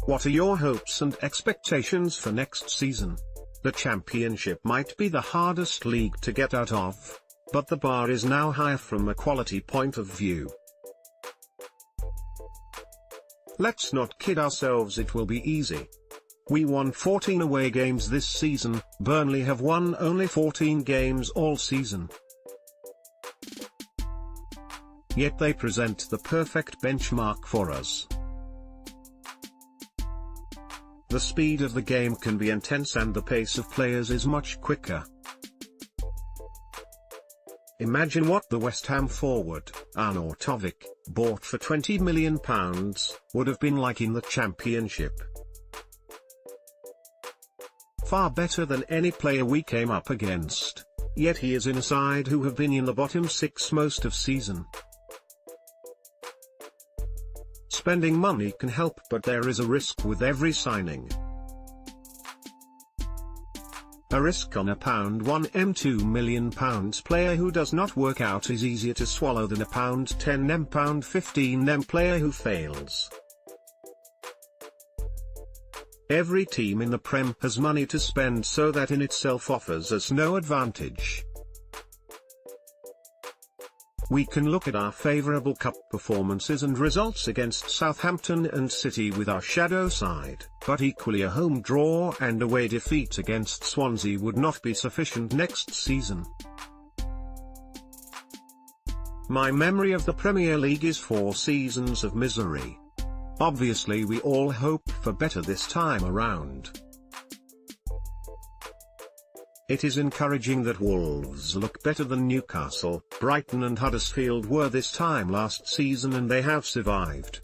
What are your hopes and expectations for next season? The Championship might be the hardest league to get out of, but the bar is now higher from a quality point of view. Let's not kid ourselves, it will be easy. We won 14 away games this season, Burnley have won only 14 games all season. Yet they present the perfect benchmark for us. The speed of the game can be intense and the pace of players is much quicker. Imagine what the West Ham forward, Arnautovic, bought for £20 million, would have been like in the Championship. Far better than any player we came up against, yet he is in a side who have been in the bottom 6 most of season. Spending money can help, but there is a risk with every signing. A risk on a £1m £2 million player who does not work out is easier to swallow than a £10m £15m player who fails. Every team in the Prem has money to spend, so that in itself offers us no advantage. We can look at our favourable cup performances and results against Southampton and City with our shadow side, but equally a home draw and away defeat against Swansea would not be sufficient next season. My memory of the Premier League is 4 seasons of misery. Obviously we all hope for better this time around. It is encouraging that Wolves look better than Newcastle, Brighton and Huddersfield were this time last season, and they have survived.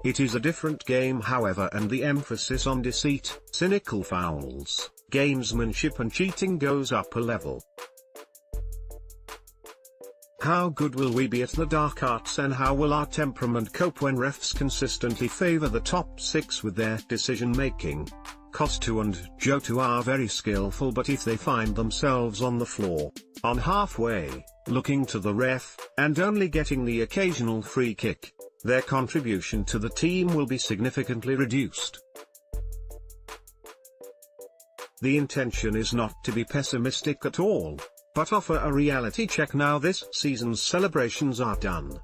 It is a different game however, and the emphasis on deceit, cynical fouls, gamesmanship and cheating goes up a level. How good will we be at the dark arts, and how will our temperament cope when refs consistently favour the top 6 with their decision making? Costu and Jota are very skillful, but if they find themselves on the floor, on halfway, looking to the ref, and only getting the occasional free kick, their contribution to the team will be significantly reduced. The intention is not to be pessimistic at all, but offer a reality check now this season's celebrations are done.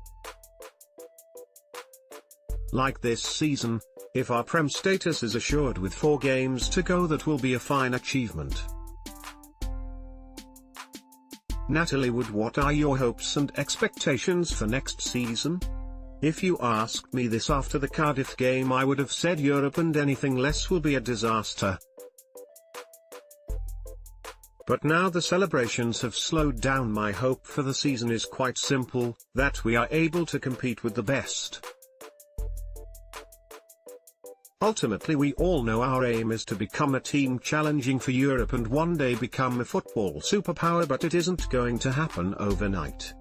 Like this season, if our Prem status is assured with 4 games to go, that will be a fine achievement. Natalie Wood, what are your hopes and expectations for next season? If you asked me this after the Cardiff game, I would have said Europe, and anything less will be a disaster. But now the celebrations have slowed down. My hope for the season is quite simple, that we are able to compete with the best. Ultimately we all know our aim is to become a team challenging for Europe and one day become a football superpower, but it isn't going to happen overnight.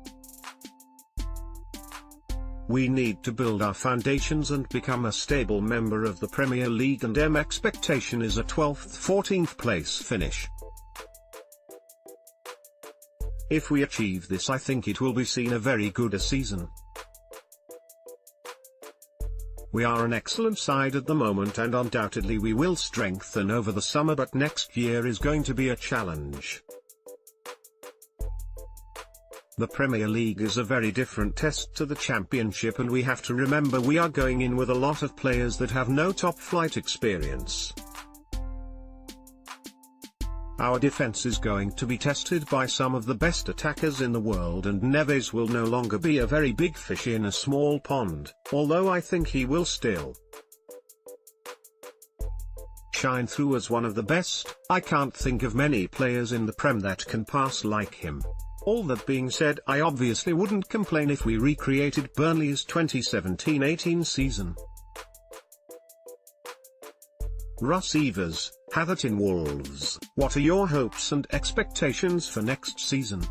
We need to build our foundations and become a stable member of the Premier League, and our expectation is a 12th-14th place finish. If we achieve this, I think it will be seen a very good a season. We are an excellent side at the moment, and undoubtedly we will strengthen over the summer, but next year is going to be a challenge. The Premier League is a very different test to the Championship, and we have to remember we are going in with a lot of players that have no top-flight experience. Our defense is going to be tested by some of the best attackers in the world, and Neves will no longer be a very big fish in a small pond, although I think he will still shine through as one of the best. I can't think of many players in the Prem that can pass like him. All that being said, I obviously wouldn't complain if we recreated Burnley's 2017-18 season. Russ Evers, Havertz in Wolves, what are your hopes and expectations for next season?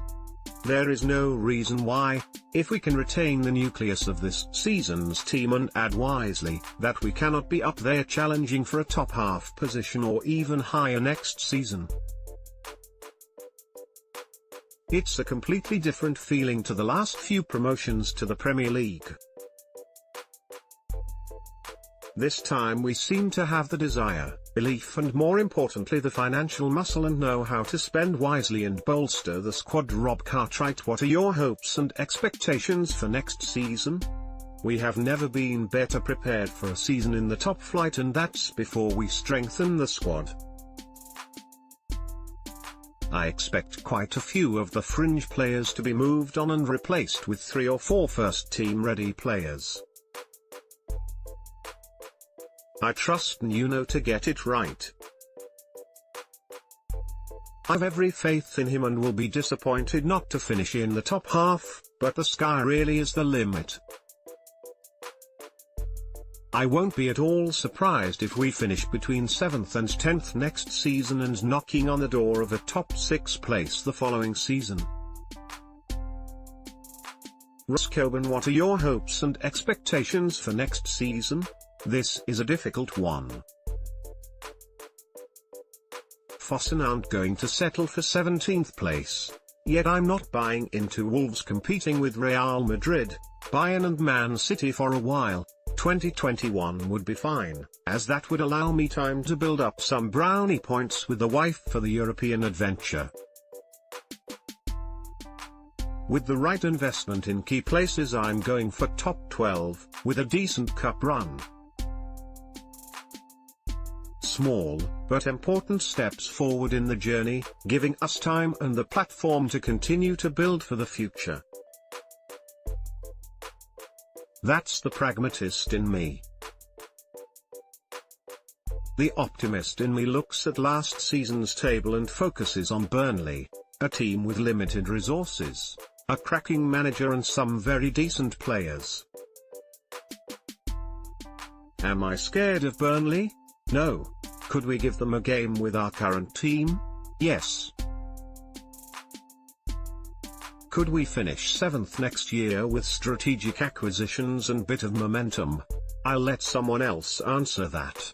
There is no reason why, if we can retain the nucleus of this season's team and add wisely, that we cannot be up there challenging for a top half position or even higher next season. It's a completely different feeling to the last few promotions to the Premier League. This time we seem to have the desire, belief and more importantly the financial muscle and know how to spend wisely and bolster the squad. Rob Cartwright, what are your hopes and expectations for next season? We have never been better prepared for a season in the top flight, and that's before we strengthen the squad. I expect quite a few of the fringe players to be moved on and replaced with 3 or 4 first-team ready players. I trust Nuno to get it right. I've every faith in him and will be disappointed not to finish in the top half, but the sky really is the limit. I won't be at all surprised if we finish between 7th and 10th next season and knocking on the door of a top 6 place the following season. Ross Coburn, what are your hopes and expectations for next season? This is a difficult one. Fossen aren't going to settle for 17th place, yet I'm not buying into Wolves competing with Real Madrid, Bayern and Man City for a while. 2021 would be fine, as that would allow me time to build up some brownie points with the wife for the European adventure. With the right investment in key places I'm going for top 12, with a decent cup run. Small, but important steps forward in the journey, giving us time and the platform to continue to build for the future. That's the pragmatist in me. The optimist in me looks at last season's table and focuses on Burnley, a team with limited resources, a cracking manager and some very decent players. Am I scared of Burnley? No. Could we give them a game with our current team? Yes. Could we finish 7th next year with strategic acquisitions and bit of momentum? I'll let someone else answer that.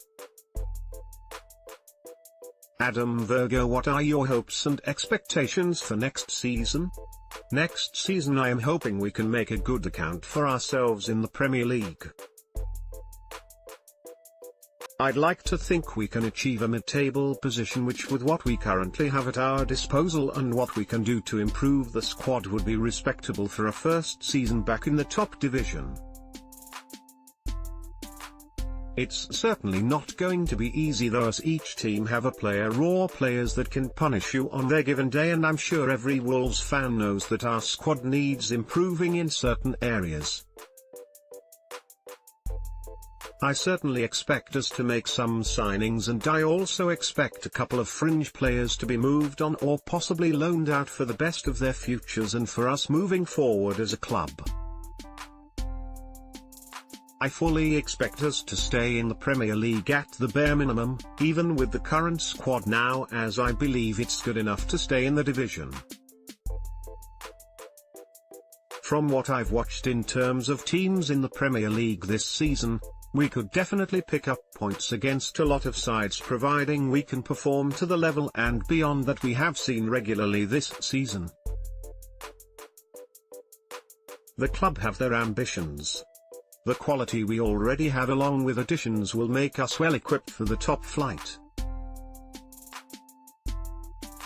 Adam Virgo, what are your hopes and expectations for next season? Next season I am hoping we can make a good account for ourselves in the Premier League. I'd like to think we can achieve a mid-table position which, with what we currently have at our disposal and what we can do to improve the squad, would be respectable for a first season back in the top division. It's certainly not going to be easy though, as each team have a player or players that can punish you on their given day, and I'm sure every Wolves fan knows that our squad needs improving in certain areas. I certainly expect us to make some signings, and I also expect a couple of fringe players to be moved on or possibly loaned out for the best of their futures and for us moving forward as a club. I fully expect us to stay in the Premier League at the bare minimum, even with the current squad now, as I believe it's good enough to stay in the division. From what I've watched in terms of teams in the Premier League this season, we could definitely pick up points against a lot of sides providing we can perform to the level and beyond that we have seen regularly this season. The club have their ambitions. The quality we already have along with additions will make us well equipped for the top flight.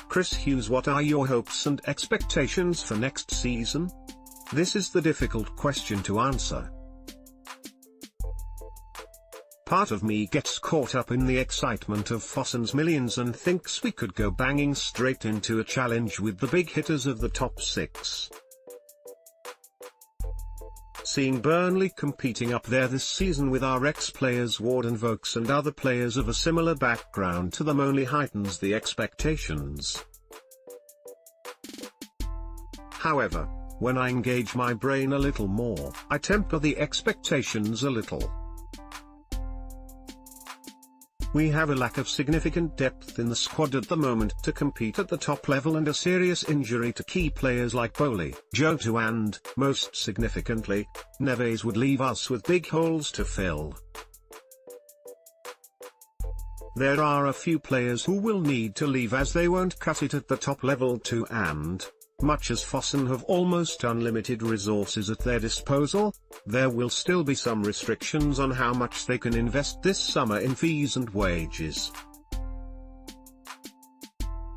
Chris Hughes, what are your hopes and expectations for next season? This is the difficult question to answer. Part of me gets caught up in the excitement of Fossen's millions and thinks we could go banging straight into a challenge with the big hitters of the top 6. Seeing Burnley competing up there this season with our ex-players Ward and Vokes and other players of a similar background to them only heightens the expectations. However, when I engage my brain a little more, I temper the expectations a little. We have a lack of significant depth in the squad at the moment to compete at the top level, and a serious injury to key players like Bowley, Jota and, most significantly, Neves would leave us with big holes to fill. There are a few players who will need to leave as they won't cut it at the top level too, and Much as Fossen have almost unlimited resources at their disposal, there will still be some restrictions on how much they can invest this summer in fees and wages.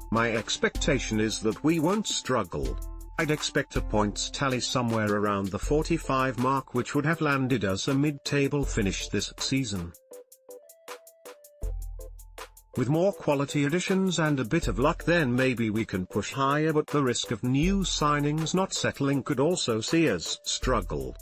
My expectation is that we won't struggle. I'd expect a points tally somewhere around the 45 mark, which would have landed us a mid-table finish this season. With more quality additions and a bit of luck, then maybe we can push higher, but the risk of new signings not settling could also see us struggle.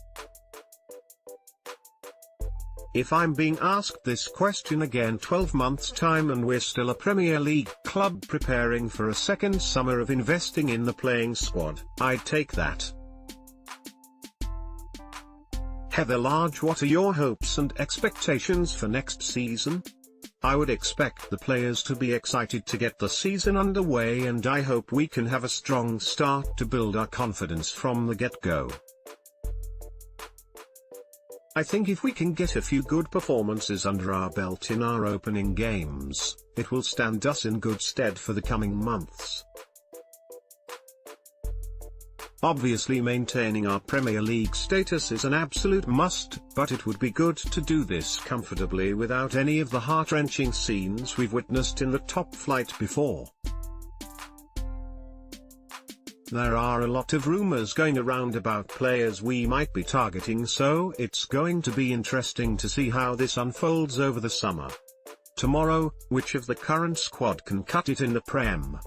If I'm being asked this question again 12 months' time and we're still a Premier League club preparing for a second summer of investing in the playing squad, I'd take that. Heather Large, what are your hopes and expectations for next season? I would expect the players to be excited to get the season underway, and I hope we can have a strong start to build our confidence from the get-go. I think if we can get a few good performances under our belt in our opening games, it will stand us in good stead for the coming months. Obviously, maintaining our Premier League status is an absolute must, but it would be good to do this comfortably without any of the heart-wrenching scenes we've witnessed in the top flight before. There are a lot of rumors going around about players we might be targeting, so it's going to be interesting to see how this unfolds over the summer. Tomorrow, which of the current squad can cut it in the Prem?